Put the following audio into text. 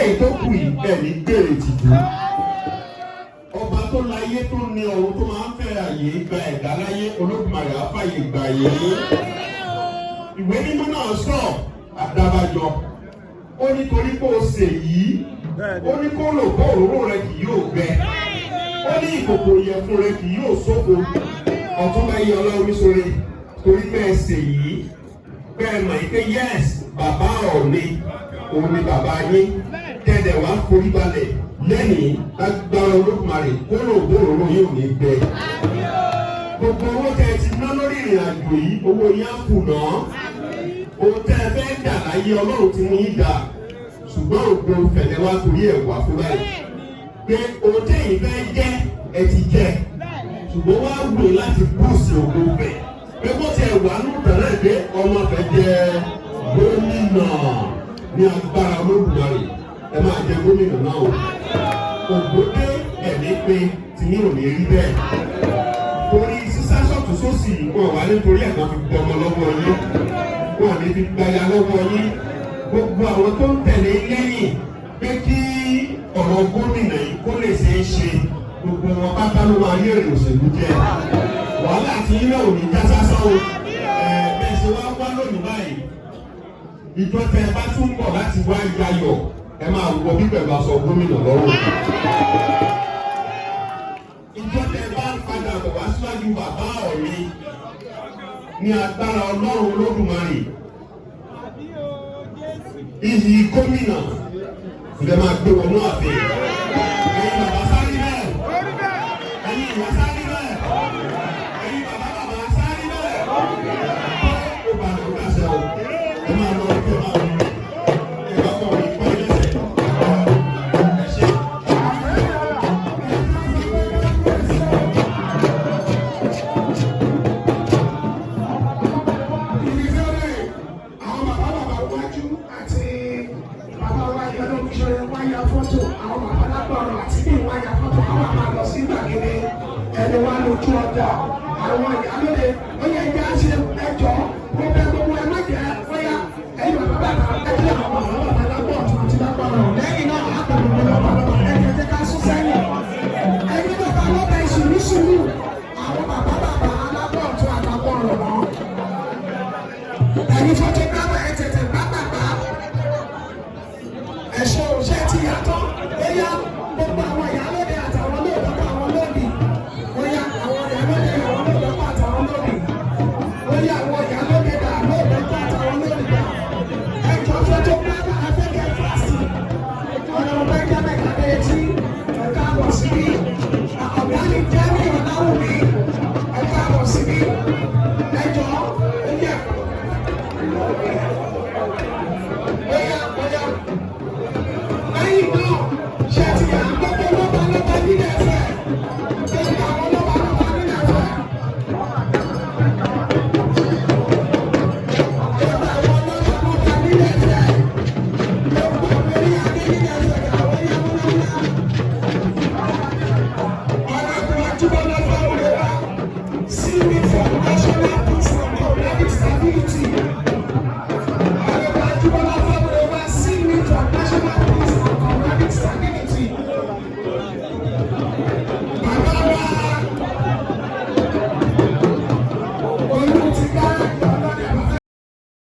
èyí tó kù yìí ẹ̀ ní gbèrè tìjú. Ọba tó láyé tó ní ọ̀run tó máa ń fẹ́ àyè gba ẹ̀dá láyé Olódùmarè á fàyè gbà yìí. Ìwé mímọ́ náà sọ àdábàjọ. Ó ní torí pé o ṣe yìí. Ó ní kó lò bó òróró rẹ kì yóò gbẹ. Ó ní ìkòkò ìyẹ̀fun rẹ kì yóò ṣófo. Ọ̀túnba yẹ Ọlọ́run sóre torí pé ẹ ṣe yìí. Bẹ́ẹ̀ mọ̀ yìí pé yẹ́s bàbá Ọọ̀ni òun ni bàbá yín. Kẹ̀dẹ̀ wá forí balẹ̀ lẹ́yìn lágbára Olódùmarè kó lò bó òróró yóò ní gbẹ. Gbogbo owó tẹ ti ná lórí ìrìn àjò yìí owó yín á kù náà. Ohun tẹ́ ẹ fẹ́ dà láyé Ọlọ́run ti mú yín dà. Ṣùgbọ́n ògbó fẹ̀lẹ́ wá torí ẹ̀ wá fún báyìí. Pé ohun tẹ́yìn fẹ́ jẹ́ ẹ ti jẹ́. Ṣùgbọ́n wá wù láti búùsì ògbó fẹ̀. Pé bó ti ẹ̀ wà ní ìtàlẹ́ ìgbé ọmọ fẹ́ jẹ́ gómìnà ní agbára Olódùmarè. Ẹ máa jẹ gómìnà náà o. Ògbódé ẹ̀mí pé tí yín ò ní rí bẹ́ẹ̀. Torí sísá sọ́tù sósì wọn wà nítorí ẹ̀kan fi gbọ́ ọmọ lọ́wọ́ yín. Wọn ní fi gbaya lọ́wọ́ yín. Gbogbo àwọn tó ń tẹ̀lé lẹ́yìn pé kí ọ̀rọ̀ gómìnà yìí kó lè ṣeé ṣe gbogbo wọn pátá ló máa rí èrè òṣèlú jẹ. Wàhálà tí yín náà ò ní já sásán o. Bẹ́ẹ̀ ṣe wá wá lónìí báyìí. Ìjọ tẹ ẹ bá tún bọ̀ láti wá yayọ̀ ẹ máa wọ bí pẹ̀lú aṣọ gómìnà lọ́wọ́. Ìjọ tẹ ẹ bá ń padà bọ̀ wá síwájú bàbá Ọọ̀ni ní agbára Ọlọ́run Olódùmarè. Iyì gómìnà ǹjẹ́ máa gbé wọnú àfẹ́. Ẹ̀yin bàbá sáré bẹ́ẹ̀. Ẹ̀yin ìwà sáré bẹ́ẹ̀. Ẹ̀yin bàbá sáré bẹ́ẹ̀. Ó bá a lọ dáṣẹ́ o. Ẹ máa lọ ojú ẹ máa lọ. Ẹ bá kọ̀ wí pọ́ ẹlẹ́sẹ̀. Ẹ ṣe. Ẹni wá lójú ọjà àwọn ìyálóde ó yẹ kí a ṣe ẹjọ́ mo bẹ gbogbo ẹ má jẹ fọyà ẹ̀yin bàbá bàbá ẹjẹ àwọn bàbá lápò ọ̀tún àti lápò ọ̀rọ̀ lẹ́yìn náà á pè gbogbo lọ́pọ̀ lọ́pọ̀ ẹjẹ jẹ́ ká sún sẹ́yìn ẹ̀yin bàbá lọ́pọ̀ ìṣòro sùúrù àwọn bàbá bàbá lápò ọ̀tún àtàpọ̀ ọ̀rọ̀ náà ẹ̀yin fọ́tògráfà ẹ̀ tètè gbàgbàgbà ẹ̀ṣọ́ òṣẹ́ ti yàtọ̀ ẹ̀yà.